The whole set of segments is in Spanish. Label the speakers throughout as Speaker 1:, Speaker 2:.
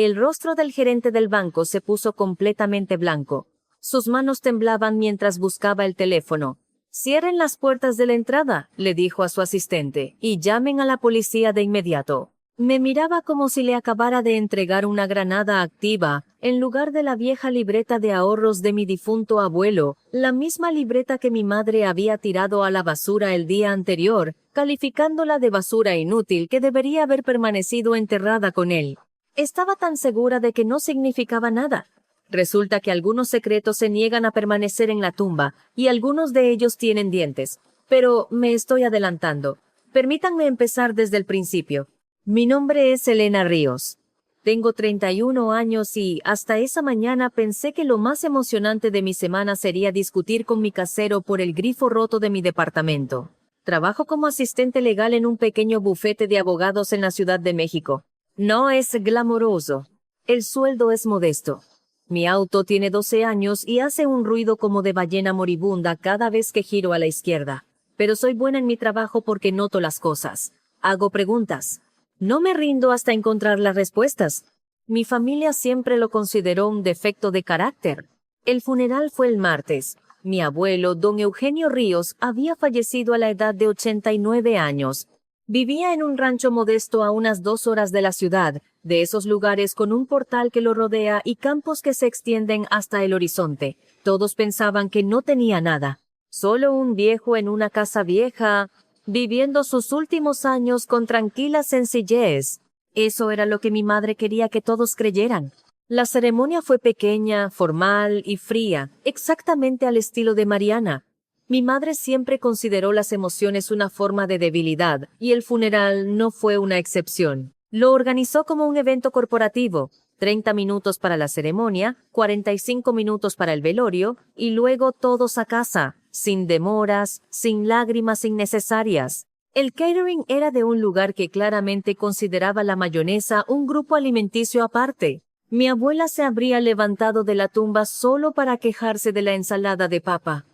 Speaker 1: El rostro del gerente del banco se puso completamente blanco. Sus manos temblaban mientras buscaba el teléfono. «Cierren las puertas de la entrada», le dijo a su asistente, «y llamen a la policía de inmediato». Me miraba como si le acabara de entregar una granada activa, en lugar de la vieja libreta de ahorros de mi difunto abuelo, la misma libreta que mi madre había tirado a la basura el día anterior, calificándola de basura inútil que debería haber permanecido enterrada con él. Estaba tan segura de que no significaba nada. Resulta que algunos secretos se niegan a permanecer en la tumba, y algunos de ellos tienen dientes. Pero me estoy adelantando. Permítanme empezar desde el principio. Mi nombre es Elena Ríos. Tengo 31 años y, hasta esa mañana, pensé que lo más emocionante de mi semana sería discutir con mi casero por el grifo roto de mi departamento. Trabajo como asistente legal en un pequeño bufete de abogados en la Ciudad de México. No es glamoroso. El sueldo es modesto. Mi auto tiene 12 años y hace un ruido como de ballena moribunda cada vez que giro a la izquierda. Pero soy buena en mi trabajo porque noto las cosas. Hago preguntas. No me rindo hasta encontrar las respuestas. Mi familia siempre lo consideró un defecto de carácter. El funeral fue el martes. Mi abuelo, don Eugenio Ríos, había fallecido a la edad de 89 años. Vivía en un rancho modesto a unas 2 horas de la ciudad, de esos lugares con un portal que lo rodea y campos que se extienden hasta el horizonte. Todos pensaban que no tenía nada. Solo un viejo en una casa vieja, viviendo sus últimos años con tranquila sencillez. Eso era lo que mi madre quería que todos creyeran. La ceremonia fue pequeña, formal y fría, exactamente al estilo de Mariana. Mi madre siempre consideró las emociones una forma de debilidad, y el funeral no fue una excepción. Lo organizó como un evento corporativo, 30 minutos para la ceremonia, 45 minutos para el velorio, y luego todos a casa, sin demoras, sin lágrimas innecesarias. El catering era de un lugar que claramente consideraba la mayonesa un grupo alimenticio aparte. Mi abuela se habría levantado de la tumba solo para quejarse de la ensalada de papa.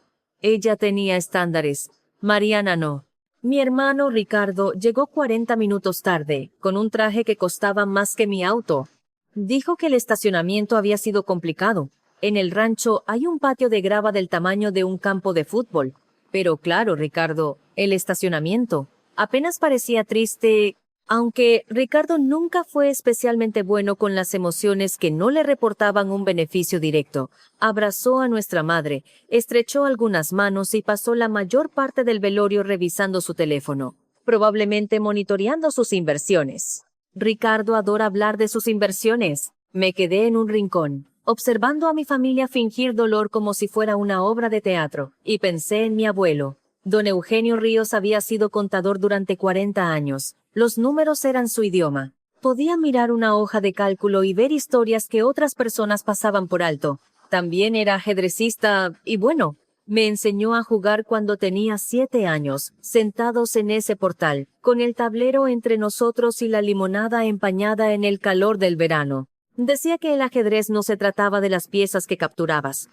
Speaker 1: Ella tenía estándares. Mariana no. Mi hermano Ricardo llegó 40 minutos tarde, con un traje que costaba más que mi auto. Dijo que el estacionamiento había sido complicado. En el rancho hay un patio de grava del tamaño de un campo de fútbol. Pero claro, Ricardo, el estacionamiento. Apenas parecía triste, aunque Ricardo nunca fue especialmente bueno con las emociones que no le reportaban un beneficio directo. Abrazó a nuestra madre, estrechó algunas manos y pasó la mayor parte del velorio revisando su teléfono, probablemente monitoreando sus inversiones. Ricardo adora hablar de sus inversiones. Me quedé en un rincón, observando a mi familia fingir dolor como si fuera una obra de teatro, y pensé en mi abuelo. Don Eugenio Ríos había sido contador durante 40 años. Los números eran su idioma. Podía mirar una hoja de cálculo y ver historias que otras personas pasaban por alto. También era ajedrecista y bueno, me enseñó a jugar cuando tenía 7 años, sentados en ese portal, con el tablero entre nosotros y la limonada empañada en el calor del verano. Decía que el ajedrez no se trataba de las piezas que capturabas.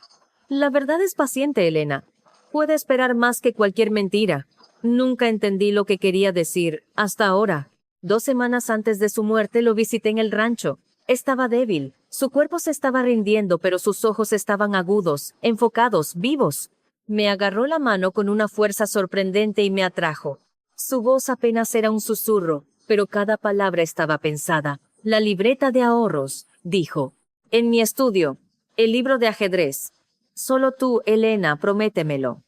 Speaker 1: La verdad es paciente, Elena. Puede esperar más que cualquier mentira. Nunca entendí lo que quería decir, hasta ahora. 2 semanas antes de su muerte lo visité en el rancho. Estaba débil. Su cuerpo se estaba rindiendo, pero sus ojos estaban agudos, enfocados, vivos. Me agarró la mano con una fuerza sorprendente y me atrajo. Su voz apenas era un susurro, pero cada palabra estaba pensada. La libreta de ahorros, dijo. En mi estudio. El libro de ajedrez. Solo tú, Elena, prométemelo.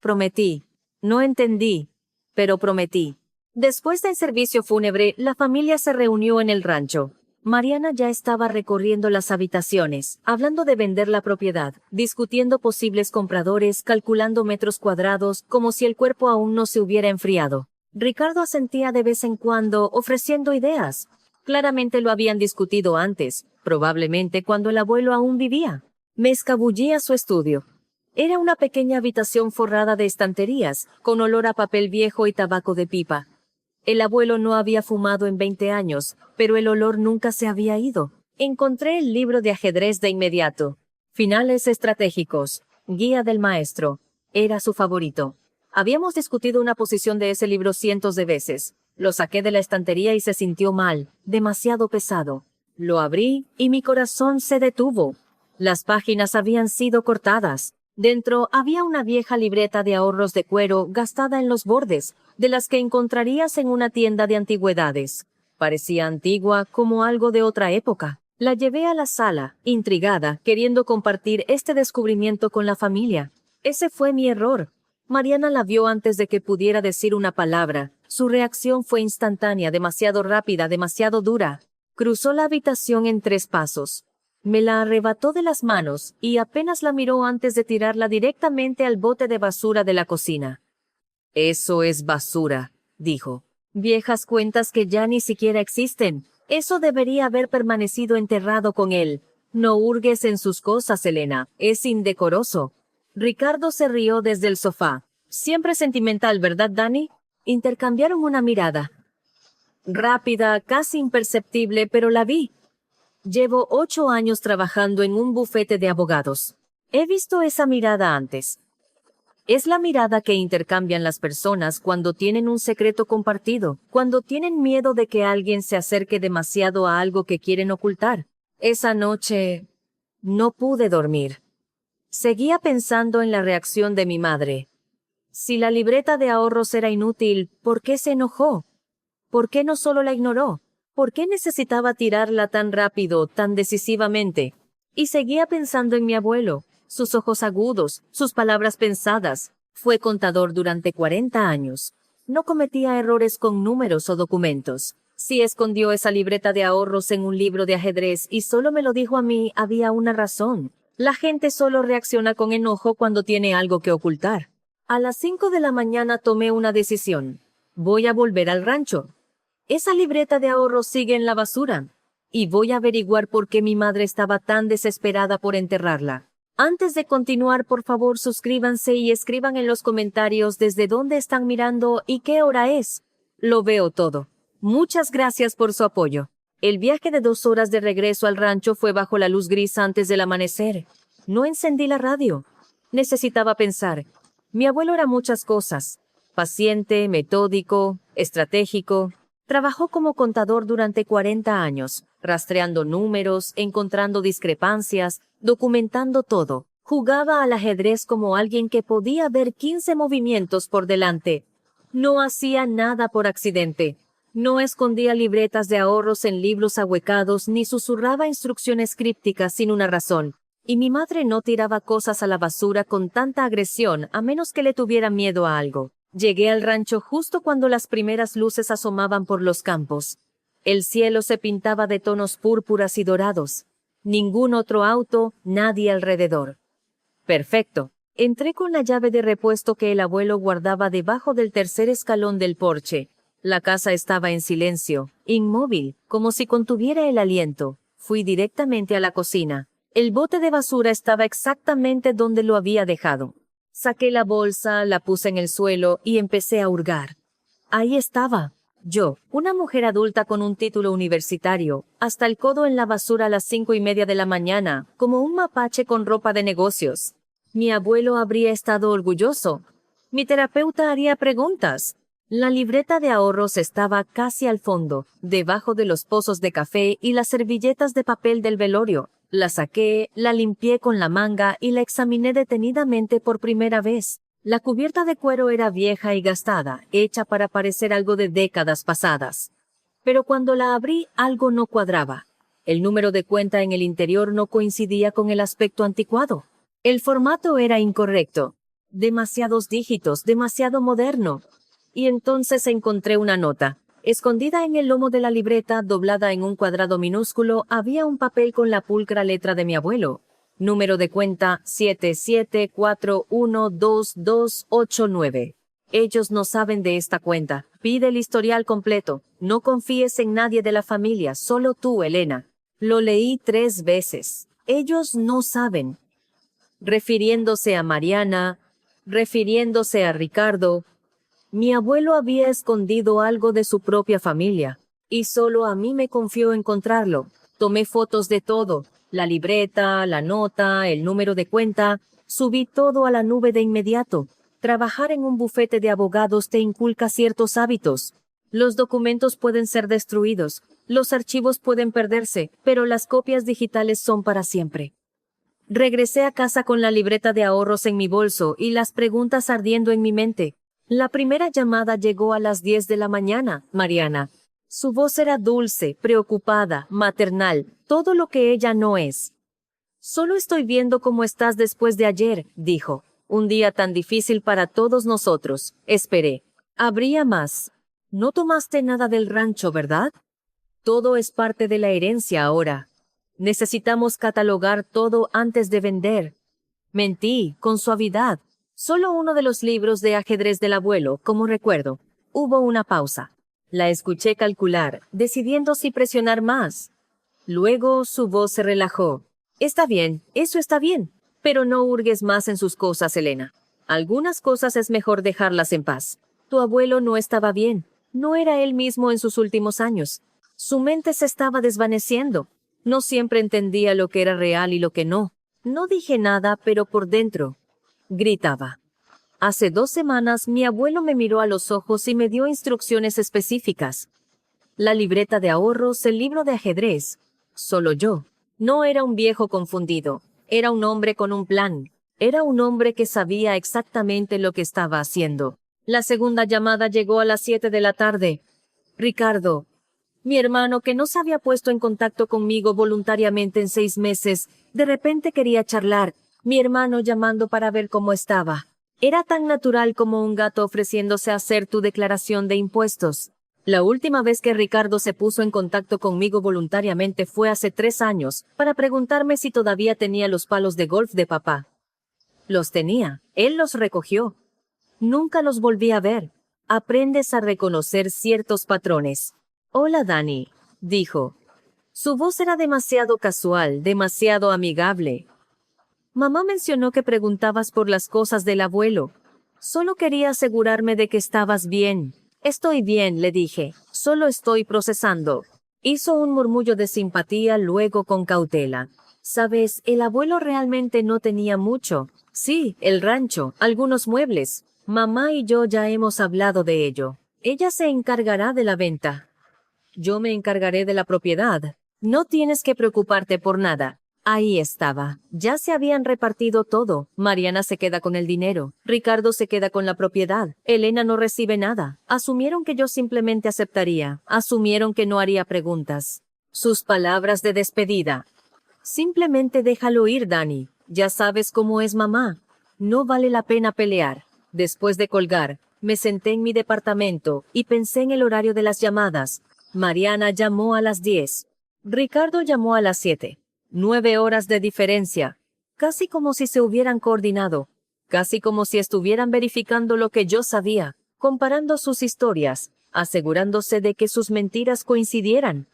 Speaker 1: Prometí. No entendí, pero prometí. Después del servicio fúnebre, la familia se reunió en el rancho. Mariana ya estaba recorriendo las habitaciones, hablando de vender la propiedad, discutiendo posibles compradores, calculando metros cuadrados, como si el cuerpo aún no se hubiera enfriado. Ricardo asentía de vez en cuando, ofreciendo ideas. Claramente lo habían discutido antes, probablemente cuando el abuelo aún vivía. Me escabullí a su estudio. Era una pequeña habitación forrada de estanterías, con olor a papel viejo y tabaco de pipa. El abuelo no había fumado en 20 años, pero el olor nunca se había ido. Encontré el libro de ajedrez de inmediato. Finales estratégicos. Guía del maestro. Era su favorito. Habíamos discutido una posición de ese libro cientos de veces. Lo saqué de la estantería y se sintió mal, demasiado pesado. Lo abrí y mi corazón se detuvo. Las páginas habían sido cortadas. Dentro había una vieja libreta de ahorros de cuero gastada en los bordes, de las que encontrarías en una tienda de antigüedades. Parecía antigua como algo de otra época. La llevé a la sala, intrigada, queriendo compartir este descubrimiento con la familia. Ese fue mi error. Mariana la vio antes de que pudiera decir una palabra. Su reacción fue instantánea, demasiado rápida, demasiado dura. Cruzó la habitación en 3 pasos. Me la arrebató de las manos y apenas la miró antes de tirarla directamente al bote de basura de la cocina. «Eso es basura», dijo. «Viejas cuentas que ya ni siquiera existen. Eso debería haber permanecido enterrado con él. No hurgues en sus cosas, Elena. Es indecoroso». Ricardo se rió desde el sofá. «Siempre sentimental, ¿verdad, Dani?» Intercambiaron una mirada. Rápida, casi imperceptible, pero la vi. Llevo 8 años trabajando en un bufete de abogados. He visto esa mirada antes. Es la mirada que intercambian las personas cuando tienen un secreto compartido, cuando tienen miedo de que alguien se acerque demasiado a algo que quieren ocultar. Esa noche no pude dormir. Seguía pensando en la reacción de mi madre. Si la libreta de ahorros era inútil, ¿por qué se enojó? ¿Por qué no solo la ignoró? ¿Por qué necesitaba tirarla tan rápido, tan decisivamente? Y seguía pensando en mi abuelo, sus ojos agudos, sus palabras pensadas. Fue contador durante 40 años. No cometía errores con números o documentos. Si escondió esa libreta de ahorros en un libro de ajedrez y solo me lo dijo a mí, había una razón. La gente solo reacciona con enojo cuando tiene algo que ocultar. A las 5 de la mañana tomé una decisión. Voy a volver al rancho. Esa libreta de ahorros sigue en la basura. Y voy a averiguar por qué mi madre estaba tan desesperada por enterrarla. Antes de continuar, por favor, suscríbanse y escriban en los comentarios desde dónde están mirando y qué hora es. Lo veo todo. Muchas gracias por su apoyo. El viaje de 2 horas de regreso al rancho fue bajo la luz gris antes del amanecer. No encendí la radio. Necesitaba pensar. Mi abuelo era muchas cosas. Paciente, metódico, estratégico. Trabajó como contador durante 40 años, rastreando números, encontrando discrepancias, documentando todo. Jugaba al ajedrez como alguien que podía ver 15 movimientos por delante. No hacía nada por accidente. No escondía libretas de ahorros en libros ahuecados ni susurraba instrucciones crípticas sin una razón. Y mi madre no tiraba cosas a la basura con tanta agresión a menos que le tuviera miedo a algo. Llegué al rancho justo cuando las primeras luces asomaban por los campos. El cielo se pintaba de tonos púrpuras y dorados. Ningún otro auto, nadie alrededor. Perfecto. Entré con la llave de repuesto que el abuelo guardaba debajo del 3er escalón del porche. La casa estaba en silencio, inmóvil, como si contuviera el aliento. Fui directamente a la cocina. El bote de basura estaba exactamente donde lo había dejado. Saqué la bolsa, la puse en el suelo y empecé a hurgar. Ahí estaba. Yo, una mujer adulta con un título universitario, hasta el codo en la basura a las 5:30 de la mañana, como un mapache con ropa de negocios. Mi abuelo habría estado orgulloso. Mi terapeuta haría preguntas. La libreta de ahorros estaba casi al fondo, debajo de los pozos de café y las servilletas de papel del velorio. La saqué, la limpié con la manga y la examiné detenidamente por primera vez. La cubierta de cuero era vieja y gastada, hecha para parecer algo de décadas pasadas. Pero cuando la abrí, algo no cuadraba. El número de cuenta en el interior no coincidía con el aspecto anticuado. El formato era incorrecto. Demasiados dígitos, demasiado moderno. Y entonces encontré una nota. Escondida en el lomo de la libreta, doblada en un cuadrado minúsculo, había un papel con la pulcra letra de mi abuelo. Número de cuenta 77412289. Ellos no saben de esta cuenta. Pide el historial completo. No confíes en nadie de la familia, solo tú, Elena. Lo leí 3 veces. Ellos no saben. Refiriéndose a Mariana, refiriéndose a Ricardo. Mi abuelo había escondido algo de su propia familia, y solo a mí me confió encontrarlo. Tomé fotos de todo, la libreta, la nota, el número de cuenta, subí todo a la nube de inmediato. Trabajar en un bufete de abogados te inculca ciertos hábitos. Los documentos pueden ser destruidos, Los archivos pueden perderse, pero las copias digitales son para siempre. Regresé a casa con la libreta de ahorros en mi bolso y las preguntas ardiendo en mi mente. La primera llamada llegó a las 10 de la mañana, Mariana. Su voz era dulce, preocupada, maternal, todo lo que ella no es. Solo estoy viendo cómo estás después de ayer, dijo. Un día tan difícil para todos nosotros. Esperé. Habría más. No tomaste nada del rancho, ¿verdad? Todo es parte de la herencia ahora. Necesitamos catalogar todo antes de vender. Mentí, con suavidad. Solo uno de los libros de ajedrez del abuelo, como recuerdo. Hubo una pausa. La escuché calcular, decidiendo si presionar más. Luego su voz se relajó. Está bien, eso está bien, pero no hurgues más en sus cosas, Elena. Algunas cosas es mejor dejarlas en paz. Tu abuelo no estaba bien. No era él mismo en sus últimos años. Su mente se estaba desvaneciendo. No siempre entendía lo que era real y lo que no. No dije nada, pero por dentro gritaba. Hace 2 semanas mi abuelo me miró a los ojos y me dio instrucciones específicas. La libreta de ahorros, el libro de ajedrez. Solo yo. No era un viejo confundido. Era un hombre con un plan. Era un hombre que sabía exactamente lo que estaba haciendo. La segunda llamada llegó a las 7 de la tarde. Ricardo. Mi hermano, que no se había puesto en contacto conmigo voluntariamente en 6 meses, de repente quería charlar. Mi hermano llamando para ver cómo estaba. Era tan natural como un gato ofreciéndose a hacer tu declaración de impuestos. La última vez que Ricardo se puso en contacto conmigo voluntariamente fue hace 3 años, para preguntarme si todavía tenía los palos de golf de papá. Los tenía. Él los recogió. Nunca los volví a ver. Aprendes a reconocer ciertos patrones. Hola, Dani, dijo. Su voz era demasiado casual, demasiado amigable. Mamá mencionó que preguntabas por las cosas del abuelo. Solo quería asegurarme de que estabas bien. Estoy bien, le dije. Solo estoy procesando. Hizo un murmullo de simpatía, luego con cautela. Sabes, el abuelo realmente no tenía mucho. Sí, el rancho, algunos muebles. Mamá y yo ya hemos hablado de ello. Ella se encargará de la venta. Yo me encargaré de la propiedad. No tienes que preocuparte por nada. Ahí estaba. Ya se habían repartido todo. Mariana se queda con el dinero. Ricardo se queda con la propiedad. Elena no recibe nada. Asumieron que yo simplemente aceptaría. Asumieron que no haría preguntas. Sus palabras de despedida. Simplemente déjalo ir, Dani. Ya sabes cómo es mamá. No vale la pena pelear. Después de colgar, me senté en mi departamento y pensé en el horario de las llamadas. Mariana llamó a las 10. Ricardo llamó a las 7. 9 horas de diferencia. Casi como si se hubieran coordinado. Casi como si estuvieran verificando lo que yo sabía, comparando sus historias, asegurándose de que sus mentiras coincidieran.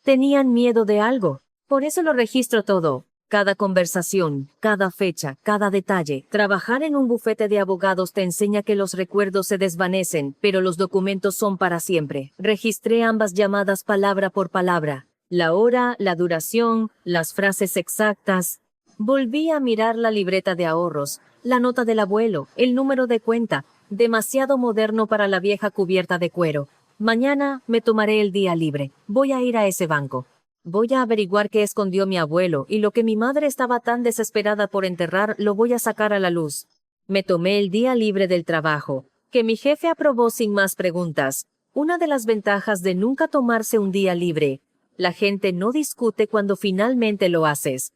Speaker 1: Tenían miedo de algo. Por eso lo registro todo. Cada conversación, cada fecha, cada detalle. Trabajar en un bufete de abogados te enseña que los recuerdos se desvanecen, pero los documentos son para siempre. Registré ambas llamadas palabra por palabra. La hora, la duración, las frases exactas. Volví a mirar la libreta de ahorros, la nota del abuelo, el número de cuenta, demasiado moderno para la vieja cubierta de cuero. Mañana me tomaré el día libre. Voy a ir a ese banco. Voy a averiguar qué escondió mi abuelo y lo que mi madre estaba tan desesperada por enterrar lo voy a sacar a la luz. Me tomé el día libre del trabajo, que mi jefe aprobó sin más preguntas. Una de las ventajas de nunca tomarse un día libre. La gente no discute cuando finalmente lo haces.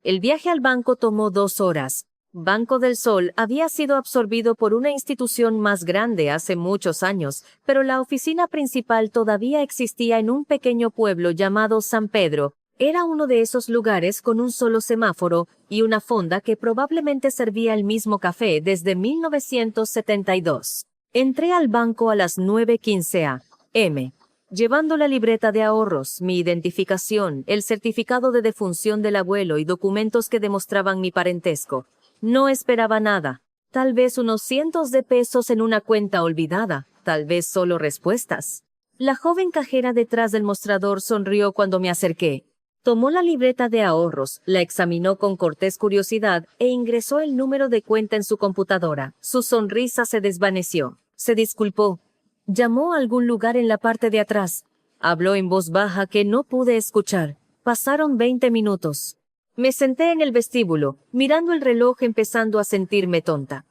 Speaker 1: El viaje al banco tomó 2 horas. Banco del Sol había sido absorbido por una institución más grande hace muchos años, pero la oficina principal todavía existía en un pequeño pueblo llamado San Pedro. Era uno de esos lugares con un solo semáforo y una fonda que probablemente servía el mismo café desde 1972. Entré al banco a las 9:15 a.m., llevando la libreta de ahorros, mi identificación, el certificado de defunción del abuelo y documentos que demostraban mi parentesco. No esperaba nada. Tal vez unos cientos de pesos en una cuenta olvidada. Tal vez solo respuestas. La joven cajera detrás del mostrador sonrió cuando me acerqué. Tomó la libreta de ahorros, la examinó con cortés curiosidad e ingresó el número de cuenta en su computadora. Su sonrisa se desvaneció. Se disculpó. Llamó a algún lugar en la parte de atrás. Habló en voz baja que no pude escuchar. Pasaron 20 minutos. Me senté en el vestíbulo, mirando el reloj, empezando a sentirme tonta.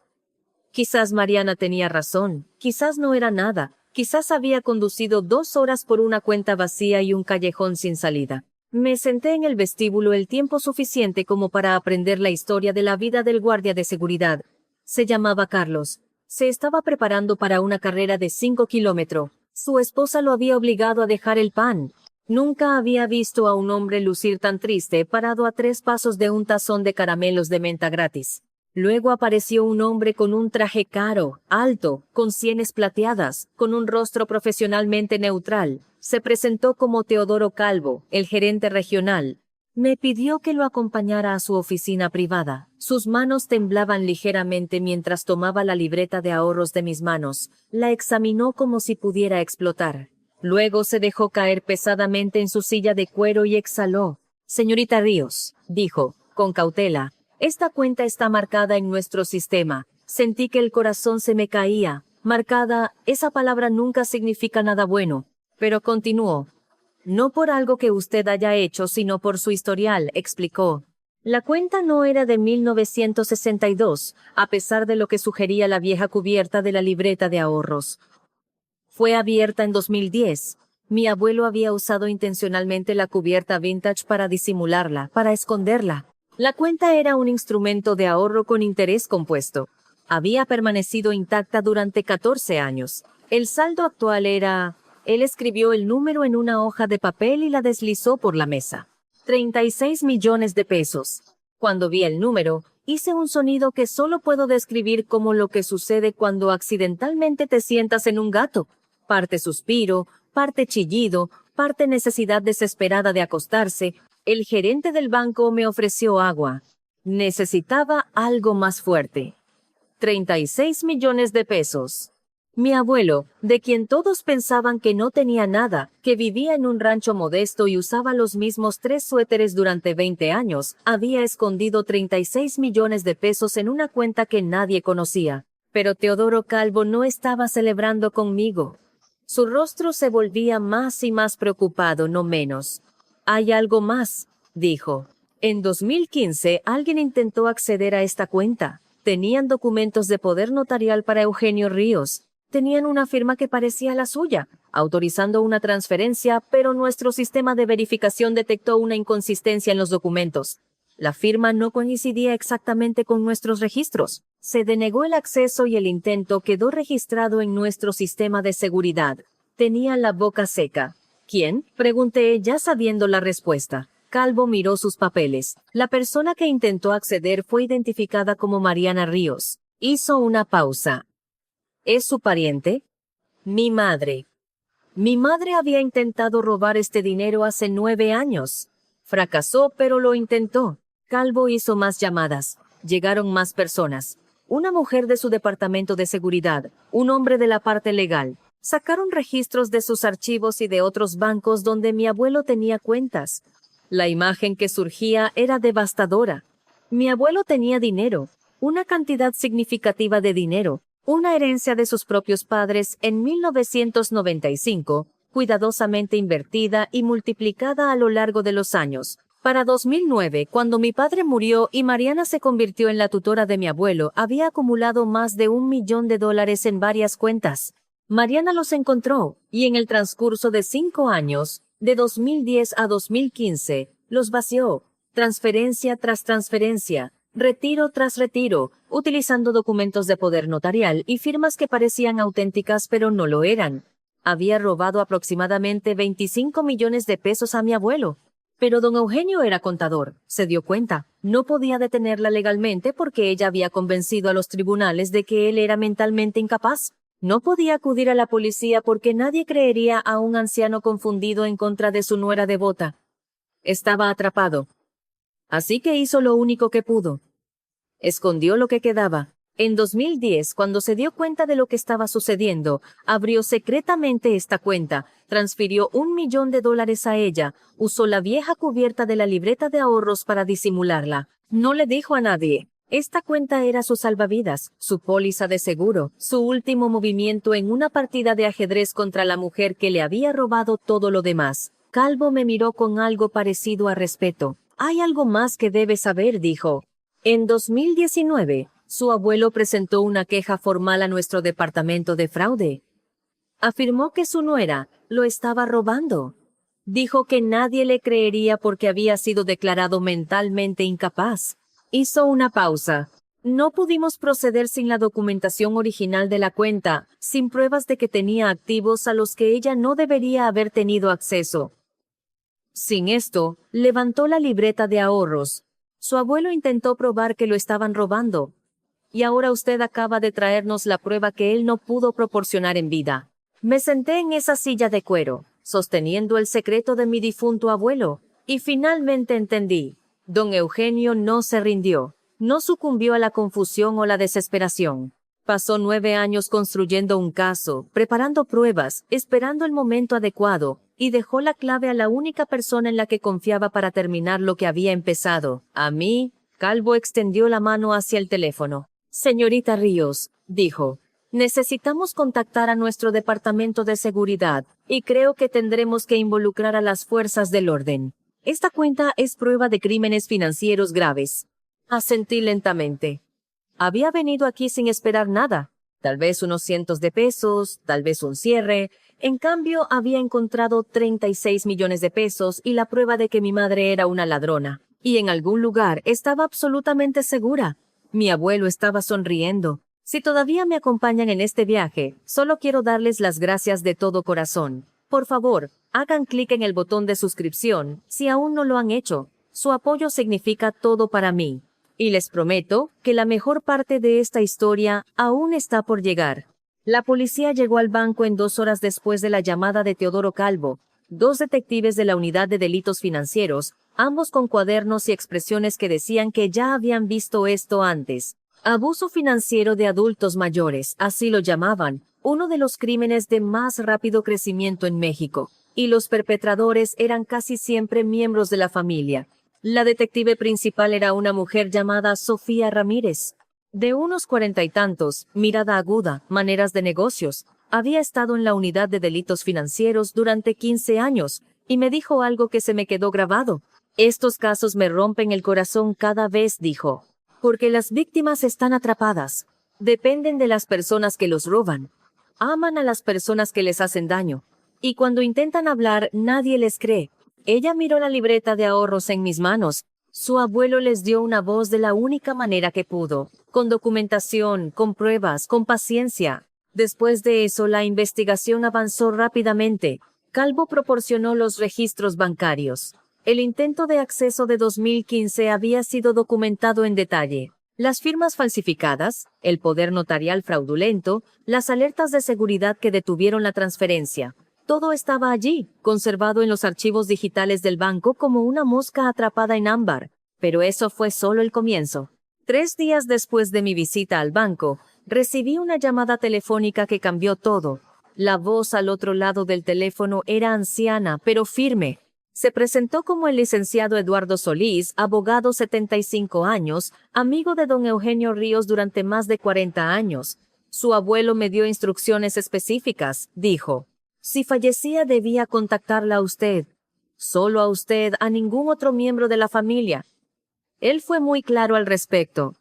Speaker 1: Quizás Mariana tenía razón, quizás no era nada, quizás había conducido 2 horas por una cuenta vacía y un callejón sin salida. Me senté en el vestíbulo el tiempo suficiente como para aprender la historia de la vida del guardia de seguridad. Se llamaba Carlos. Se estaba preparando para una carrera de 5 kilómetros. Su esposa lo había obligado a dejar el pan. Nunca había visto a un hombre lucir tan triste parado a 3 pasos de un tazón de caramelos de menta gratis. Luego apareció un hombre con un traje caro, alto, con sienes plateadas, con un rostro profesionalmente neutral. Se presentó como Teodoro Calvo, el gerente regional. Me pidió que lo acompañara a su oficina privada. Sus manos temblaban ligeramente mientras tomaba la libreta de ahorros de mis manos. La examinó como si pudiera explotar. Luego se dejó caer pesadamente en su silla de cuero y exhaló. «Señorita Ríos», dijo, con cautela, «esta cuenta está marcada en nuestro sistema». Sentí que el corazón se me caía. Marcada, esa palabra nunca significa nada bueno. Pero continuó. «No por algo que usted haya hecho, sino por su historial», explicó. La cuenta no era de 1962, a pesar de lo que sugería la vieja cubierta de la libreta de ahorros. Fue abierta en 2010. Mi abuelo había usado intencionalmente la cubierta vintage para disimularla, para esconderla. La cuenta era un instrumento de ahorro con interés compuesto. Había permanecido intacta durante 14 años. El saldo actual era... Él escribió el número en una hoja de papel y la deslizó por la mesa. 36 millones de pesos. Cuando vi el número, hice un sonido que solo puedo describir como lo que sucede cuando accidentalmente te sientas en un gato. Parte suspiro, parte chillido, parte necesidad desesperada de acostarse. El gerente del banco me ofreció agua. Necesitaba algo más fuerte. 36 millones de pesos. Mi abuelo, de quien todos pensaban que no tenía nada, que vivía en un rancho modesto y usaba los mismos 3 suéteres durante 20 años, había escondido 36 millones de pesos en una cuenta que nadie conocía. Pero Teodoro Calvo no estaba celebrando conmigo. Su rostro se volvía más y más preocupado, no menos. «Hay algo más», dijo. «En 2015 alguien intentó acceder a esta cuenta. Tenían documentos de poder notarial para Eugenio Ríos. Tenían una firma que parecía la suya, autorizando una transferencia, pero nuestro sistema de verificación detectó una inconsistencia en los documentos. La firma no coincidía exactamente con nuestros registros. Se denegó el acceso y el intento quedó registrado en nuestro sistema de seguridad. Tenía la boca seca». «¿Quién?», pregunté, ya sabiendo la respuesta. Calvo miró sus papeles. La persona que intentó acceder fue identificada como Mariana Ríos. Hizo una pausa. «¿Es su pariente?» «Mi madre». «Mi madre había intentado robar este dinero hace 9 años. Fracasó, pero lo intentó». Calvo hizo más llamadas. Llegaron más personas. Una mujer de su departamento de seguridad, un hombre de la parte legal. Sacaron registros de sus archivos y de otros bancos donde mi abuelo tenía cuentas. La imagen que surgía era devastadora. Mi abuelo tenía dinero, una cantidad significativa de dinero, una herencia de sus propios padres en 1995, cuidadosamente invertida y multiplicada a lo largo de los años. Para 2009, cuando mi padre murió y Mariana se convirtió en la tutora de mi abuelo, había acumulado más de $1 millón en varias cuentas. Mariana los encontró, y en el transcurso de 5 años, de 2010 a 2015, los vació, transferencia tras transferencia, retiro tras retiro, utilizando documentos de poder notarial y firmas que parecían auténticas pero no lo eran. Había robado aproximadamente 25 millones de pesos a mi abuelo. Pero don Eugenio era contador, se dio cuenta. No podía detenerla legalmente porque ella había convencido a los tribunales de que él era mentalmente incapaz. No podía acudir a la policía porque nadie creería a un anciano confundido en contra de su nuera devota. Estaba atrapado. Así que hizo lo único que pudo. Escondió lo que quedaba. En 2010, cuando se dio cuenta de lo que estaba sucediendo, abrió secretamente esta cuenta, transfirió $1 millón a ella, usó la vieja cubierta de la libreta de ahorros para disimularla. No le dijo a nadie. Esta cuenta era su salvavidas, su póliza de seguro, su último movimiento en una partida de ajedrez contra la mujer que le había robado todo lo demás. Calvo me miró con algo parecido a respeto. Hay algo más que debes saber, dijo. En 2019, su abuelo presentó una queja formal a nuestro departamento de fraude. Afirmó que su nuera lo estaba robando. Dijo que nadie le creería porque había sido declarado mentalmente incapaz. Hizo una pausa. No pudimos proceder sin la documentación original de la cuenta, sin pruebas de que tenía activos a los que ella no debería haber tenido acceso. Sin esto, levantó la libreta de ahorros. Su abuelo intentó probar que lo estaban robando. Y ahora usted acaba de traernos la prueba que él no pudo proporcionar en vida. Me senté en esa silla de cuero, sosteniendo el secreto de mi difunto abuelo, y finalmente entendí. Don Eugenio no se rindió, no sucumbió a la confusión o la desesperación. Pasó 9 años construyendo un caso, preparando pruebas, esperando el momento adecuado, y dejó la clave a la única persona en la que confiaba para terminar lo que había empezado. A mí, Calvo extendió la mano hacia el teléfono. Señorita Ríos, dijo, necesitamos contactar a nuestro departamento de seguridad, y creo que tendremos que involucrar a las fuerzas del orden. Esta cuenta es prueba de crímenes financieros graves. Asentí lentamente. Había venido aquí sin esperar nada. Tal vez unos cientos de pesos, tal vez un cierre. En cambio, había encontrado 36 millones de pesos y la prueba de que mi madre era una ladrona. Y en algún lugar estaba absolutamente segura. Mi abuelo estaba sonriendo. Si todavía me acompañan en este viaje, solo quiero darles las gracias de todo corazón. Por favor, hagan clic en el botón de suscripción si aún no lo han hecho. Su apoyo significa todo para mí. Y les prometo que la mejor parte de esta historia aún está por llegar. La policía llegó al banco en 2 horas después de la llamada de Teodoro Calvo. 2 detectives de la Unidad de Delitos Financieros, ambos con cuadernos y expresiones que decían que ya habían visto esto antes. Abuso financiero de adultos mayores, así lo llamaban, uno de los crímenes de más rápido crecimiento en México. Y los perpetradores eran casi siempre miembros de la familia. La detective principal era una mujer llamada Sofía Ramírez. De unos 40 y tantos, mirada aguda, maneras de negocios. Había estado en la Unidad de Delitos Financieros durante 15 años, y me dijo algo que se me quedó grabado. Estos casos me rompen el corazón cada vez, dijo. Porque las víctimas están atrapadas. Dependen de las personas que los roban. Aman a las personas que les hacen daño. Y cuando intentan hablar, nadie les cree. Ella miró la libreta de ahorros en mis manos. Su abuelo les dio una voz de la única manera que pudo, con documentación, con pruebas, con paciencia. Después de eso, la investigación avanzó rápidamente. Calvo proporcionó los registros bancarios. El intento de acceso de 2015 había sido documentado en detalle. Las firmas falsificadas, el poder notarial fraudulento, las alertas de seguridad que detuvieron la transferencia. Todo estaba allí, conservado en los archivos digitales del banco como una mosca atrapada en ámbar. Pero eso fue solo el comienzo. 3 días después de mi visita al banco, recibí una llamada telefónica que cambió todo. La voz al otro lado del teléfono era anciana, pero firme. Se presentó como el licenciado Eduardo Solís, abogado 75 años, amigo de don Eugenio Ríos durante más de 40 años. Su abuelo me dio instrucciones específicas, dijo. Si fallecía debía contactarla a usted. Solo a usted, a ningún otro miembro de la familia. Él fue muy claro al respecto.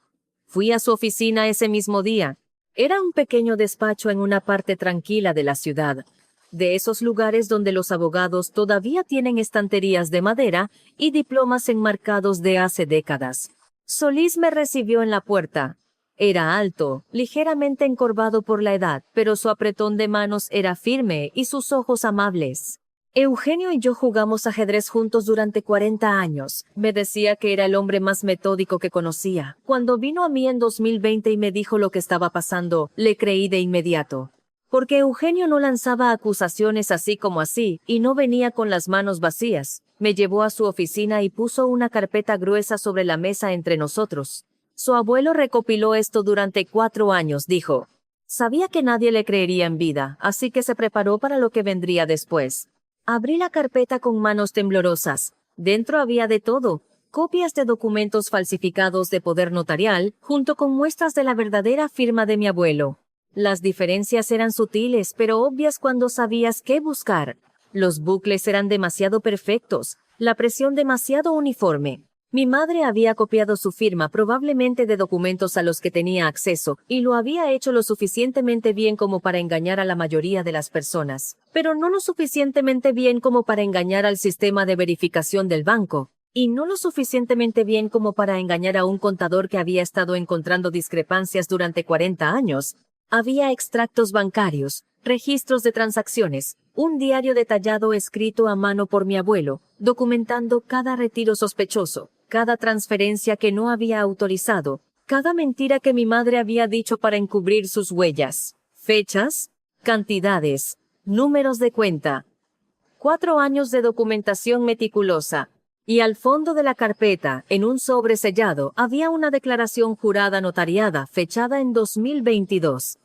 Speaker 1: Fui a su oficina ese mismo día. Era un pequeño despacho en una parte tranquila de la ciudad. De esos lugares donde los abogados todavía tienen estanterías de madera y diplomas enmarcados de hace décadas. Solís me recibió en la puerta. Era alto, ligeramente encorvado por la edad, pero su apretón de manos era firme y sus ojos amables. Eugenio y yo jugamos ajedrez juntos durante 40 años. Me decía que era el hombre más metódico que conocía. Cuando vino a mí en 2020 y me dijo lo que estaba pasando, le creí de inmediato. Porque Eugenio no lanzaba acusaciones así como así, y no venía con las manos vacías. Me llevó a su oficina y puso una carpeta gruesa sobre la mesa entre nosotros. Su abuelo recopiló esto durante 4 años, dijo. Sabía que nadie le creería en vida, así que se preparó para lo que vendría después. Abrí la carpeta con manos temblorosas. Dentro había de todo. copias de documentos falsificados de poder notarial, junto con muestras de la verdadera firma de mi abuelo. Las diferencias eran sutiles, pero obvias cuando sabías qué buscar. Los bucles eran demasiado perfectos, la presión demasiado uniforme. Mi madre había copiado su firma probablemente de documentos a los que tenía acceso, y lo había hecho lo suficientemente bien como para engañar a la mayoría de las personas, pero no lo suficientemente bien como para engañar al sistema de verificación del banco, y no lo suficientemente bien como para engañar a un contador que había estado encontrando discrepancias durante 40 años. Había extractos bancarios, registros de transacciones, un diario detallado escrito a mano por mi abuelo, documentando cada retiro sospechoso, cada transferencia que no había autorizado, cada mentira que mi madre había dicho para encubrir sus huellas, fechas, cantidades, números de cuenta. 4 años de documentación meticulosa. Y al fondo de la carpeta, en un sobre sellado, había una declaración jurada notariada, fechada en 2022.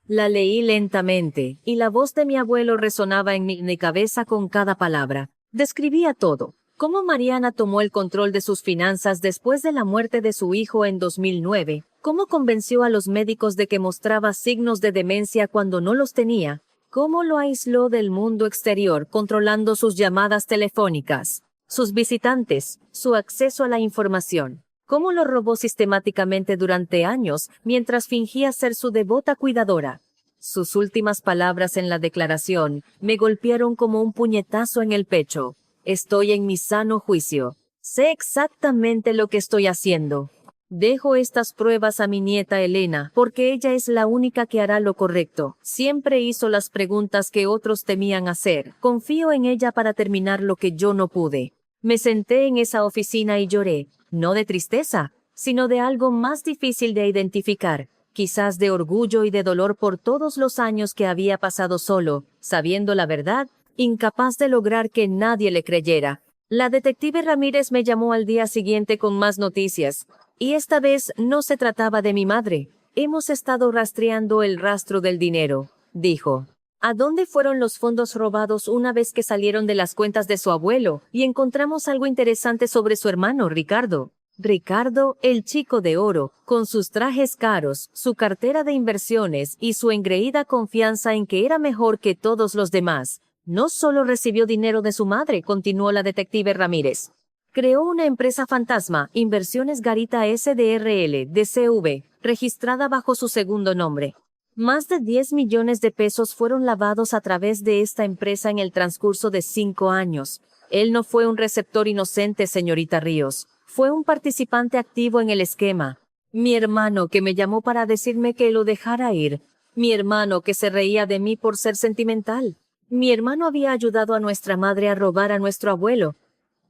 Speaker 1: La leí lentamente, y la voz de mi abuelo resonaba en mi cabeza con cada palabra. Describía todo. Cómo Mariana tomó el control de sus finanzas después de la muerte de su hijo en 2009. Cómo convenció a los médicos de que mostraba signos de demencia cuando no los tenía. Cómo lo aisló del mundo exterior, controlando sus llamadas telefónicas, sus visitantes, su acceso a la información. Cómo lo robó sistemáticamente durante años mientras fingía ser su devota cuidadora. Sus últimas palabras en la declaración me golpearon como un puñetazo en el pecho. Estoy en mi sano juicio. Sé exactamente lo que estoy haciendo. Dejo estas pruebas a mi nieta Elena, porque ella es la única que hará lo correcto. Siempre hizo las preguntas que otros temían hacer. Confío en ella para terminar lo que yo no pude. Me senté en esa oficina y lloré, no de tristeza, sino de algo más difícil de identificar, quizás de orgullo y de dolor por todos los años que había pasado solo, sabiendo la verdad, incapaz de lograr que nadie le creyera. La detective Ramírez me llamó al día siguiente con más noticias, y esta vez no se trataba de mi madre. Hemos estado rastreando el rastro del dinero, dijo. ¿A dónde fueron los fondos robados una vez que salieron de las cuentas de su abuelo? Y encontramos algo interesante sobre su hermano, Ricardo. Ricardo, el chico de oro, con sus trajes caros, su cartera de inversiones y su engreída confianza en que era mejor que todos los demás. No solo recibió dinero de su madre, continuó la detective Ramírez. Creó una empresa fantasma, Inversiones Garita SDRL, DCV, registrada bajo su segundo nombre. Más de 10 millones de pesos fueron lavados a través de esta empresa en el transcurso de 5 años. Él no fue un receptor inocente, señorita Ríos. Fue un participante activo en el esquema. Mi hermano que me llamó para decirme que lo dejara ir. Mi hermano que se reía de mí por ser sentimental. Mi hermano había ayudado a nuestra madre a robar a nuestro abuelo.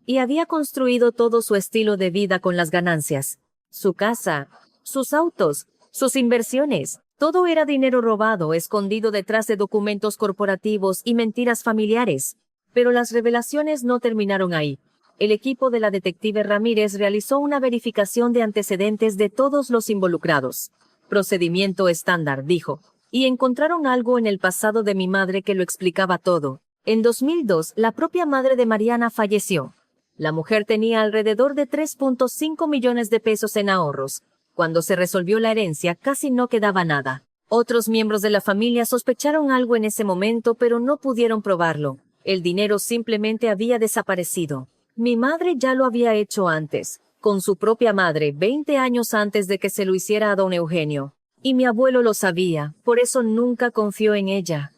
Speaker 1: Y había construido todo su estilo de vida con las ganancias. Su casa, sus autos, sus inversiones. Todo era dinero robado, escondido detrás de documentos corporativos y mentiras familiares. Pero las revelaciones no terminaron ahí. El equipo de la detective Ramírez realizó una verificación de antecedentes de todos los involucrados. Procedimiento estándar, dijo. Y encontraron algo en el pasado de mi madre que lo explicaba todo. En 2002, la propia madre de Mariana falleció. La mujer tenía alrededor de 3.5 millones de pesos en ahorros. Cuando se resolvió la herencia, casi no quedaba nada. Otros miembros de la familia sospecharon algo en ese momento, pero no pudieron probarlo. El dinero simplemente había desaparecido. Mi madre ya lo había hecho antes, con su propia madre, 20 años antes de que se lo hiciera a don Eugenio. Y mi abuelo lo sabía, por eso nunca confió en ella.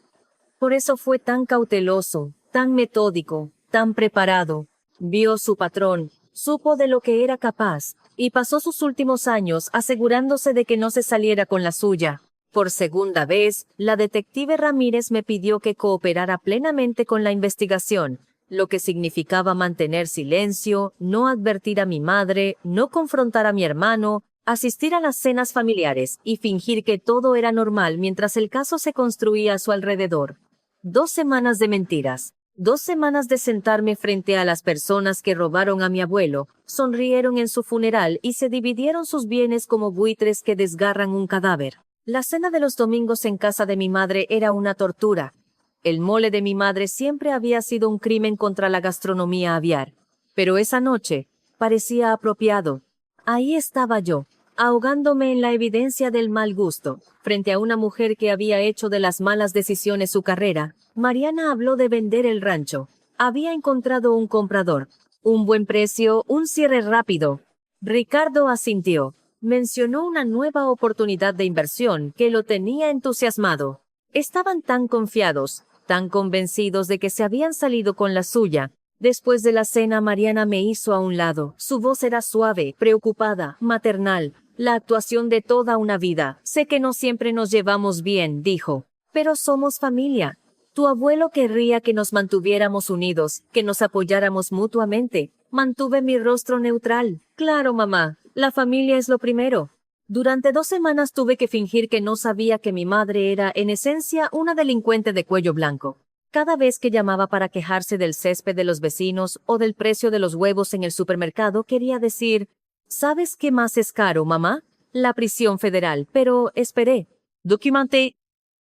Speaker 1: Por eso fue tan cauteloso, tan metódico, tan preparado. Vio su patrón, supo de lo que era capaz, y pasó sus últimos años asegurándose de que no se saliera con la suya. Por segunda vez, la detective Ramírez me pidió que cooperara plenamente con la investigación, lo que significaba mantener silencio, no advertir a mi madre, no confrontar a mi hermano, asistir a las cenas familiares y fingir que todo era normal mientras el caso se construía a su alrededor. 2 semanas de mentiras. 2 semanas de sentarme frente a las personas que robaron a mi abuelo, sonrieron en su funeral y se dividieron sus bienes como buitres que desgarran un cadáver. La cena de los domingos en casa de mi madre era una tortura. El mole de mi madre siempre había sido un crimen contra la gastronomía aviar. Pero esa noche, parecía apropiado. Ahí estaba yo, ahogándome en la evidencia del mal gusto, frente a una mujer que había hecho de las malas decisiones su carrera. Mariana habló de vender el rancho. Había encontrado un comprador, un buen precio, un cierre rápido. Ricardo asintió. Mencionó una nueva oportunidad de inversión que lo tenía entusiasmado. Estaban tan confiados, tan convencidos de que se habían salido con la suya. Después de la cena, Mariana me hizo a un lado. Su voz era suave, preocupada, maternal. La actuación de toda una vida. Sé que no siempre nos llevamos bien, dijo. Pero somos familia. Tu abuelo querría que nos mantuviéramos unidos, que nos apoyáramos mutuamente. Mantuve mi rostro neutral. Claro, mamá, la familia es lo primero. Durante 2 semanas tuve que fingir que no sabía que mi madre era, en esencia, una delincuente de cuello blanco. Cada vez que llamaba para quejarse del césped de los vecinos o del precio de los huevos en el supermercado, quería decir, ¿sabes qué más es caro, mamá? La prisión federal. Pero esperé. Documenté.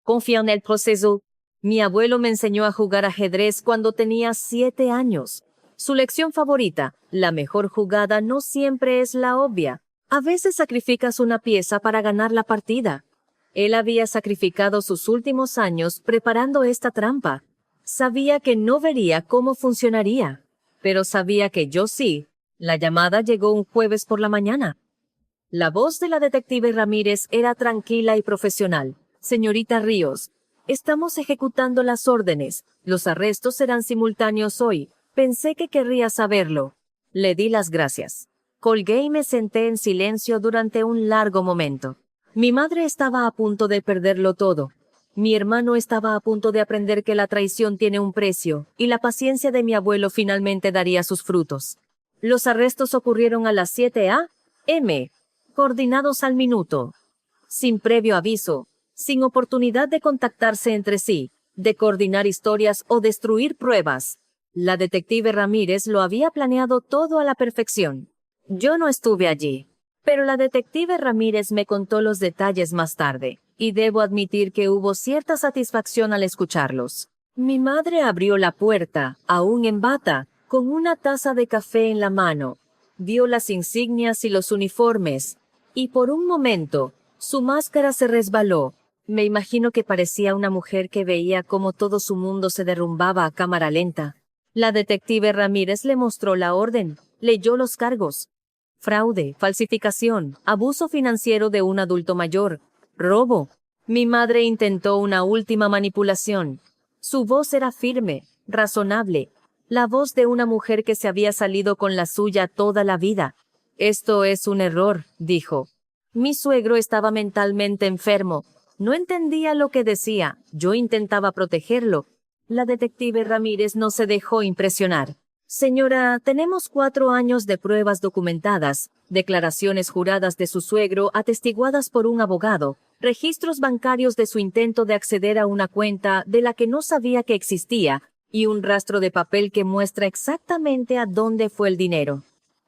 Speaker 1: Confía en el proceso. Mi abuelo me enseñó a jugar ajedrez cuando tenía 7 años. Su lección favorita, la mejor jugada no siempre es la obvia. A veces sacrificas una pieza para ganar la partida. Él había sacrificado sus últimos años preparando esta trampa. Sabía que no vería cómo funcionaría, pero sabía que yo sí. La llamada llegó un jueves por la mañana. La voz de la detective Ramírez era tranquila y profesional. Señorita Ríos, estamos ejecutando las órdenes. Los arrestos serán simultáneos hoy. Pensé que querría saberlo. Le di las gracias. Colgué y me senté en silencio durante un largo momento. Mi madre estaba a punto de perderlo todo. Mi hermano estaba a punto de aprender que la traición tiene un precio, y la paciencia de mi abuelo finalmente daría sus frutos. Los arrestos ocurrieron a las 7 a.m., coordinados al minuto, sin previo aviso, sin oportunidad de contactarse entre sí, de coordinar historias o destruir pruebas. La detective Ramírez lo había planeado todo a la perfección. Yo no estuve allí, pero la detective Ramírez me contó los detalles más tarde, y debo admitir que hubo cierta satisfacción al escucharlos. Mi madre abrió la puerta, aún en bata, con una taza de café en la mano. Vio las insignias y los uniformes, y por un momento, su máscara se resbaló. Me imagino que parecía una mujer que veía cómo todo su mundo se derrumbaba a cámara lenta. La detective Ramírez le mostró la orden, leyó los cargos. Fraude, falsificación, abuso financiero de un adulto mayor, robo. Mi madre intentó una última manipulación. Su voz era firme, razonable, la voz de una mujer que se había salido con la suya toda la vida. Esto es un error, dijo. Mi suegro estaba mentalmente enfermo. No entendía lo que decía. Yo intentaba protegerlo. La detective Ramírez no se dejó impresionar. Señora, tenemos 4 años de pruebas documentadas, declaraciones juradas de su suegro atestiguadas por un abogado, registros bancarios de su intento de acceder a una cuenta de la que no sabía que existía, y un rastro de papel que muestra exactamente a dónde fue el dinero.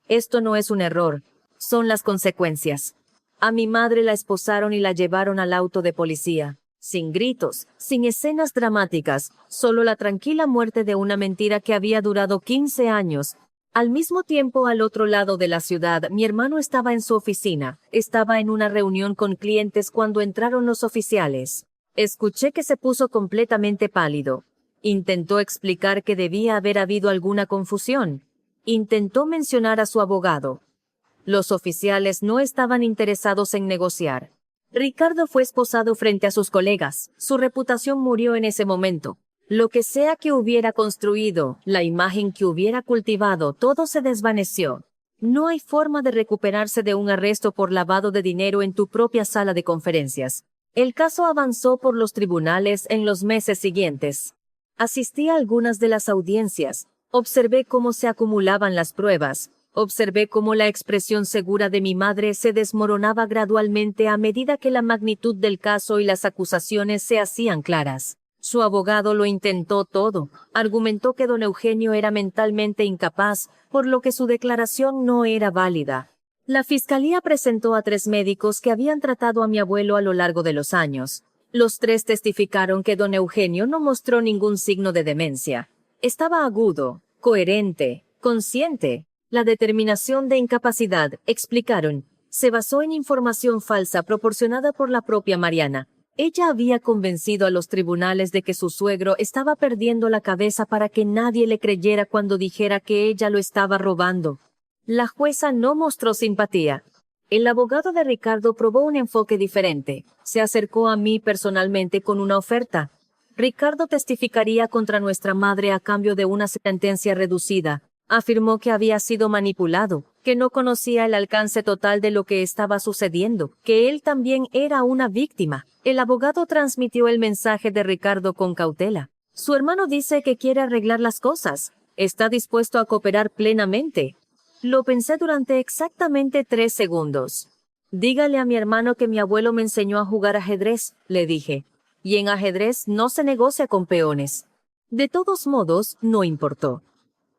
Speaker 1: Esto no es un error, son las consecuencias. A mi madre la esposaron y la llevaron al auto de policía. Sin gritos, sin escenas dramáticas, solo la tranquila muerte de una mentira que había durado 15 años. Al mismo tiempo, al otro lado de la ciudad, mi hermano estaba en su oficina. Estaba en una reunión con clientes cuando entraron los oficiales. Escuché que se puso completamente pálido. Intentó explicar que debía haber habido alguna confusión. Intentó mencionar a su abogado. Los oficiales no estaban interesados en negociar. Ricardo fue esposado frente a sus colegas. Su reputación murió en ese momento. Lo que sea que hubiera construido, la imagen que hubiera cultivado, todo se desvaneció. No hay forma de recuperarse de un arresto por lavado de dinero en tu propia sala de conferencias. El caso avanzó por los tribunales en los meses siguientes. Asistí a algunas de las audiencias. Observé cómo se acumulaban las pruebas. Observé cómo la expresión segura de mi madre se desmoronaba gradualmente a medida que la magnitud del caso y las acusaciones se hacían claras. Su abogado lo intentó todo. Argumentó que don Eugenio era mentalmente incapaz, por lo que su declaración no era válida. La fiscalía presentó a 3 médicos que habían tratado a mi abuelo a lo largo de los años. Los 3 testificaron que don Eugenio no mostró ningún signo de demencia. Estaba agudo, coherente, consciente. La determinación de incapacidad, explicaron, se basó en información falsa proporcionada por la propia Mariana. Ella había convencido a los tribunales de que su suegro estaba perdiendo la cabeza para que nadie le creyera cuando dijera que ella lo estaba robando. La jueza no mostró simpatía. El abogado de Ricardo probó un enfoque diferente. Se acercó a mí personalmente con una oferta. Ricardo testificaría contra nuestra madre a cambio de una sentencia reducida. Afirmó que había sido manipulado, que no conocía el alcance total de lo que estaba sucediendo, que él también era una víctima. El abogado transmitió el mensaje de Ricardo con cautela. Su hermano dice que quiere arreglar las cosas. Está dispuesto a cooperar plenamente. Lo pensé durante exactamente 3 segundos. Dígale a mi hermano que mi abuelo me enseñó a jugar ajedrez, le dije. Y en ajedrez no se negocia con peones. De todos modos, no importó.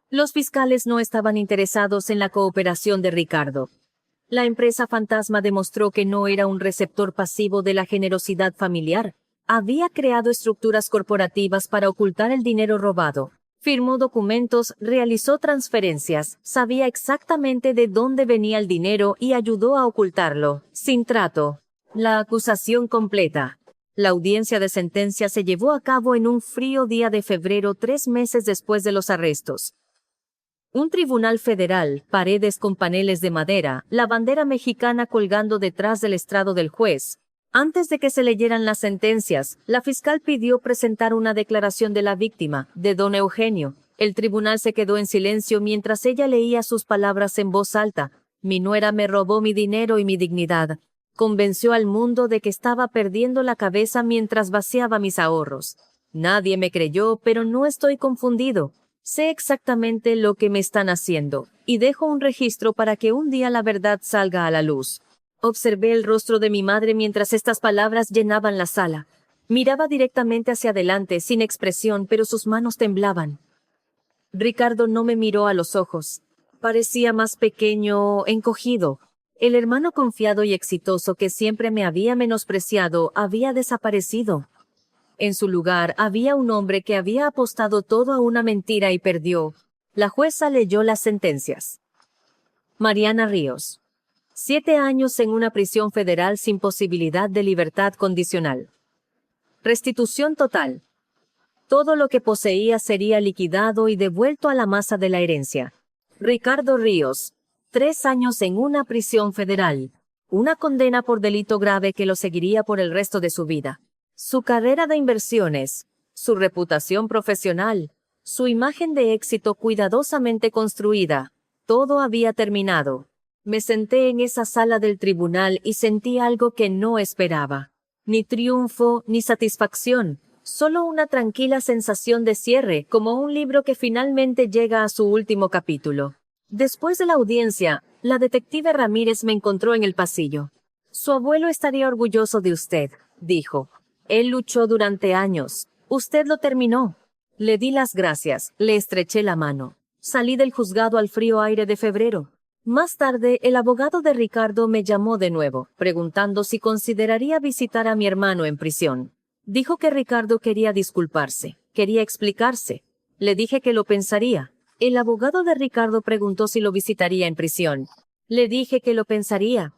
Speaker 1: Los fiscales no estaban interesados en la cooperación de Ricardo. La empresa fantasma demostró que no era un receptor pasivo de la generosidad familiar. Había creado estructuras corporativas para ocultar el dinero robado. Firmó documentos, realizó transferencias, sabía exactamente de dónde venía el dinero y ayudó a ocultarlo, sin trato. La acusación completa. La audiencia de sentencia se llevó a cabo en un frío día de febrero 3 meses después de los arrestos. Un tribunal federal, paredes con paneles de madera, la bandera mexicana colgando detrás del estrado del juez. Antes de que se leyeran las sentencias, la fiscal pidió presentar una declaración de la víctima, de don Eugenio. El tribunal se quedó en silencio mientras ella leía sus palabras en voz alta. Mi nuera me robó mi dinero y mi dignidad. Convenció al mundo de que estaba perdiendo la cabeza mientras vaciaba mis ahorros. Nadie me creyó, pero no estoy confundido. Sé exactamente lo que me están haciendo, y dejo un registro para que un día la verdad salga a la luz. Observé el rostro de mi madre mientras estas palabras llenaban la sala. Miraba directamente hacia adelante, sin expresión, pero sus manos temblaban. Ricardo no me miró a los ojos. Parecía más pequeño, encogido. El hermano confiado y exitoso que siempre me había menospreciado había desaparecido. En su lugar había un hombre que había apostado todo a una mentira y perdió. La jueza leyó las sentencias. Mariana Ríos. 7 años en una prisión federal sin posibilidad de libertad condicional. Restitución total. Todo lo que poseía sería liquidado y devuelto a la masa de la herencia. Ricardo Ríos. 3 años en una prisión federal. Una condena por delito grave que lo seguiría por el resto de su vida. Su carrera de inversiones, su reputación profesional, su imagen de éxito cuidadosamente construida, todo había terminado. Me senté en esa sala del tribunal y sentí algo que no esperaba. Ni triunfo, ni satisfacción, solo una tranquila sensación de cierre, como un libro que finalmente llega a su último capítulo. Después de la audiencia, la detective Ramírez me encontró en el pasillo. Su abuelo estaría orgulloso de usted, dijo. Él luchó durante años. Usted lo terminó. Le di las gracias, le estreché la mano. Salí del juzgado al frío aire de febrero. Más tarde, el abogado de Ricardo me llamó de nuevo, preguntando si consideraría visitar a mi hermano en prisión. Dijo que Ricardo quería disculparse, quería explicarse. Le dije que lo pensaría. El abogado de Ricardo preguntó si lo visitaría en prisión. Le dije que lo pensaría.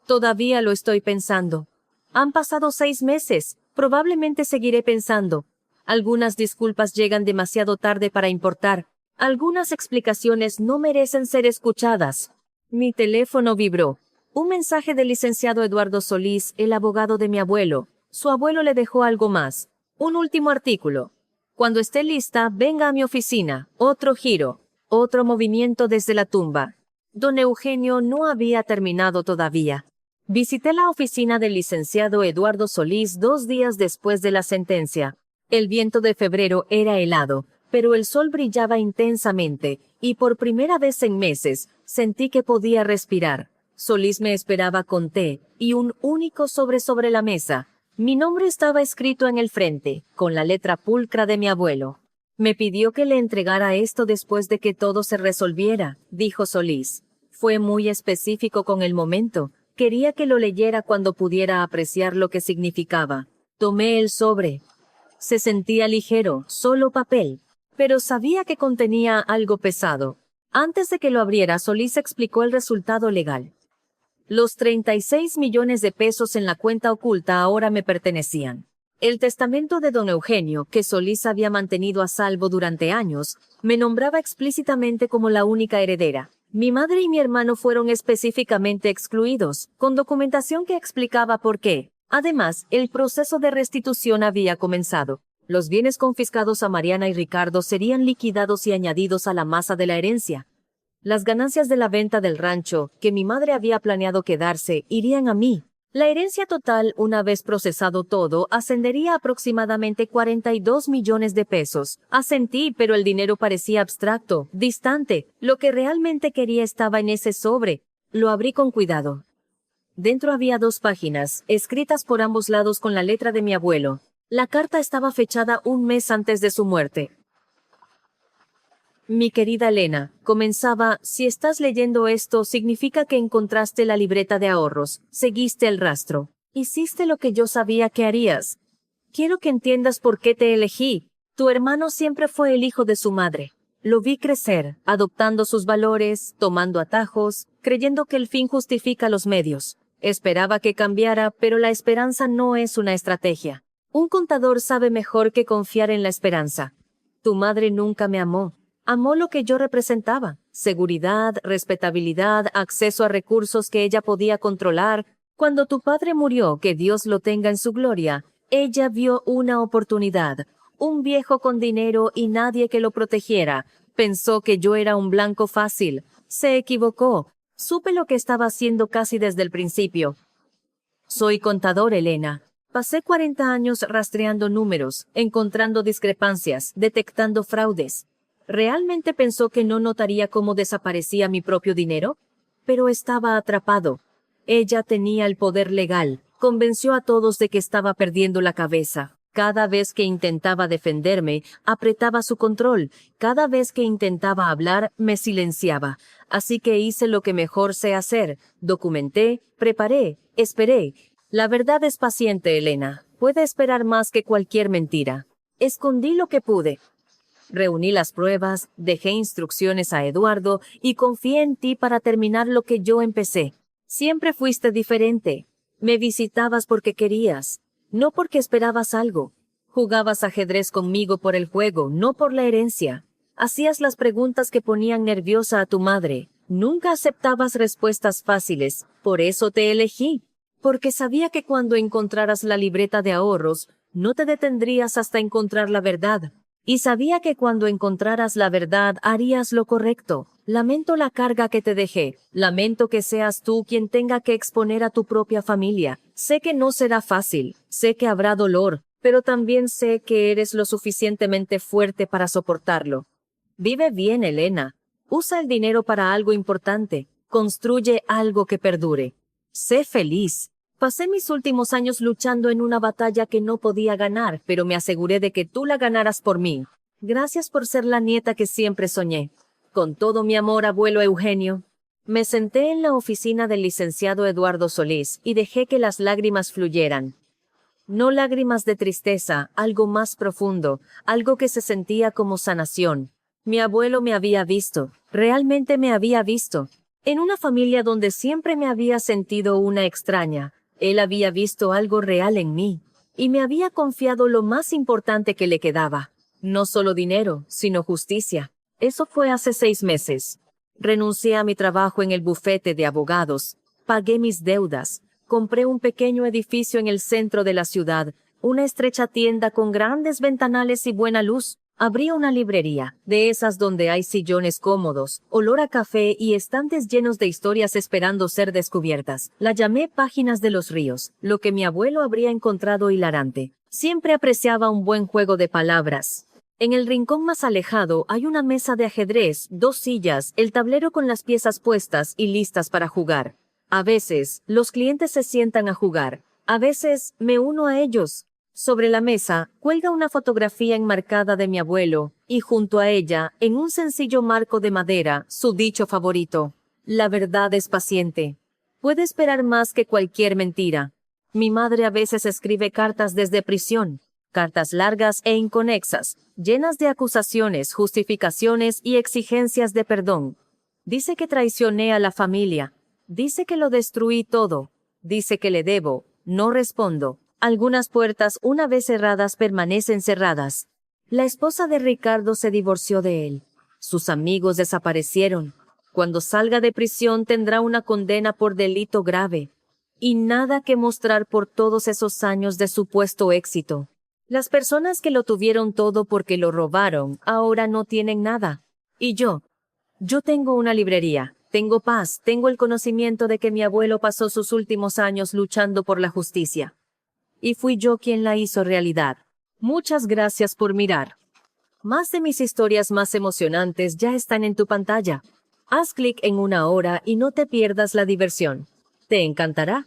Speaker 1: Todavía lo estoy pensando. Han pasado 6 meses. Probablemente seguiré pensando. Algunas disculpas llegan demasiado tarde para importar. Algunas explicaciones no merecen ser escuchadas. Mi teléfono vibró. Un mensaje del licenciado Eduardo Solís, el abogado de mi abuelo. Su abuelo le dejó algo más. Un último artículo. Cuando esté lista, venga a mi oficina. Otro giro. Otro movimiento desde la tumba. Don Eugenio no había terminado todavía. Visité la oficina del licenciado Eduardo Solís 2 días después de la sentencia. El viento de febrero era helado, pero el sol brillaba intensamente, y por primera vez en meses, sentí que podía respirar. Solís me esperaba con té, y un único sobre la mesa. Mi nombre estaba escrito en el frente, con la letra pulcra de mi abuelo. Me pidió que le entregara esto después de que todo se resolviera, dijo Solís. Fue muy específico con el momento. Quería que lo leyera cuando pudiera apreciar lo que significaba. Tomé el sobre. Se sentía ligero, solo papel, pero sabía que contenía algo pesado. Antes de que lo abriera, Solís explicó el resultado legal. Los 36 millones de pesos en la cuenta oculta ahora me pertenecían. El testamento de don Eugenio, que Solís había mantenido a salvo durante años, me nombraba explícitamente como la única heredera. Mi madre y mi hermano fueron específicamente excluidos, con documentación que explicaba por qué. Además, el proceso de restitución había comenzado. Los bienes confiscados a Mariana y Ricardo serían liquidados y añadidos a la masa de la herencia. Las ganancias de la venta del rancho, que mi madre había planeado quedarse, irían a mí. La herencia total, una vez procesado todo, ascendería a aproximadamente 42 millones de pesos. Asentí, pero el dinero parecía abstracto, distante. Lo que realmente quería estaba en ese sobre. Lo abrí con cuidado. Dentro había 2 páginas, escritas por ambos lados con la letra de mi abuelo. La carta estaba fechada un mes antes de su muerte. Mi querida Elena, comenzaba, si estás leyendo esto, significa que encontraste la libreta de ahorros, seguiste el rastro, hiciste lo que yo sabía que harías. Quiero que entiendas por qué te elegí. Tu hermano siempre fue el hijo de su madre. Lo vi crecer, adoptando sus valores, tomando atajos, creyendo que el fin justifica los medios. Esperaba que cambiara, pero la esperanza no es una estrategia. Un contador sabe mejor que confiar en la esperanza. Tu madre nunca me amó. Amó lo que yo representaba, seguridad, respetabilidad, acceso a recursos que ella podía controlar. Cuando tu padre murió, que Dios lo tenga en su gloria, ella vio una oportunidad, un viejo con dinero y nadie que lo protegiera. Pensó que yo era un blanco fácil. Se equivocó. Supe lo que estaba haciendo casi desde el principio. Soy contador, Elena. Pasé 40 años rastreando números, encontrando discrepancias, detectando fraudes. ¿Realmente pensó que no notaría cómo desaparecía mi propio dinero? Pero estaba atrapado. Ella tenía el poder legal. Convenció a todos de que estaba perdiendo la cabeza. Cada vez que intentaba defenderme, apretaba su control. Cada vez que intentaba hablar, me silenciaba. Así que hice lo que mejor sé hacer. Documenté, preparé, esperé. La verdad es paciente, Elena. Puede esperar más que cualquier mentira. Escondí lo que pude. Reuní las pruebas, dejé instrucciones a Eduardo y confié en ti para terminar lo que yo empecé. Siempre fuiste diferente. Me visitabas porque querías, no porque esperabas algo. Jugabas ajedrez conmigo por el juego, no por la herencia. Hacías las preguntas que ponían nerviosa a tu madre. Nunca aceptabas respuestas fáciles. Por eso te elegí. Porque sabía que cuando encontraras la libreta de ahorros, no te detendrías hasta encontrar la verdad. Y sabía que cuando encontraras la verdad harías lo correcto. Lamento la carga que te dejé. Lamento que seas tú quien tenga que exponer a tu propia familia. Sé que no será fácil. Sé que habrá dolor. Pero también sé que eres lo suficientemente fuerte para soportarlo. Vive bien, Elena. Usa el dinero para algo importante. Construye algo que perdure. Sé feliz. Pasé mis últimos años luchando en una batalla que no podía ganar, pero me aseguré de que tú la ganaras por mí. Gracias por ser la nieta que siempre soñé. Con todo mi amor, abuelo Eugenio. Me senté en la oficina del licenciado Eduardo Solís y dejé que las lágrimas fluyeran. No lágrimas de tristeza, algo más profundo, algo que se sentía como sanación. Mi abuelo me había visto, realmente me había visto. En una familia donde siempre me había sentido una extraña. Él había visto algo real en mí, y me había confiado lo más importante que le quedaba. No solo dinero, sino justicia. Eso fue hace 6 meses. Renuncié a mi trabajo en el bufete de abogados, pagué mis deudas, compré un pequeño edificio en el centro de la ciudad, una estrecha tienda con grandes ventanales y buena luz. Abrí una librería, de esas donde hay sillones cómodos, olor a café y estantes llenos de historias esperando ser descubiertas. La llamé Páginas de los Ríos, lo que mi abuelo habría encontrado hilarante. Siempre apreciaba un buen juego de palabras. En el rincón más alejado hay una mesa de ajedrez, 2 sillas, el tablero con las piezas puestas y listas para jugar. A veces, los clientes se sientan a jugar. A veces, me uno a ellos. Sobre la mesa, cuelga una fotografía enmarcada de mi abuelo, y junto a ella, en un sencillo marco de madera, su dicho favorito. La verdad es paciente. Puede esperar más que cualquier mentira. Mi madre a veces escribe cartas desde prisión, cartas largas e inconexas, llenas de acusaciones, justificaciones y exigencias de perdón. Dice que traicioné a la familia. Dice que lo destruí todo. Dice que le debo. No respondo. Algunas puertas, una vez cerradas, permanecen cerradas. La esposa de Ricardo se divorció de él. Sus amigos desaparecieron. Cuando salga de prisión tendrá una condena por delito grave. Y nada que mostrar por todos esos años de supuesto éxito. Las personas que lo tuvieron todo porque lo robaron, ahora no tienen nada. Y yo tengo una librería, tengo paz, tengo el conocimiento de que mi abuelo pasó sus últimos años luchando por la justicia. Y fui yo quien la hizo realidad. Muchas gracias por mirar. Más de mis historias más emocionantes ya están en tu pantalla. Haz clic en una hora y no te pierdas la diversión. Te encantará.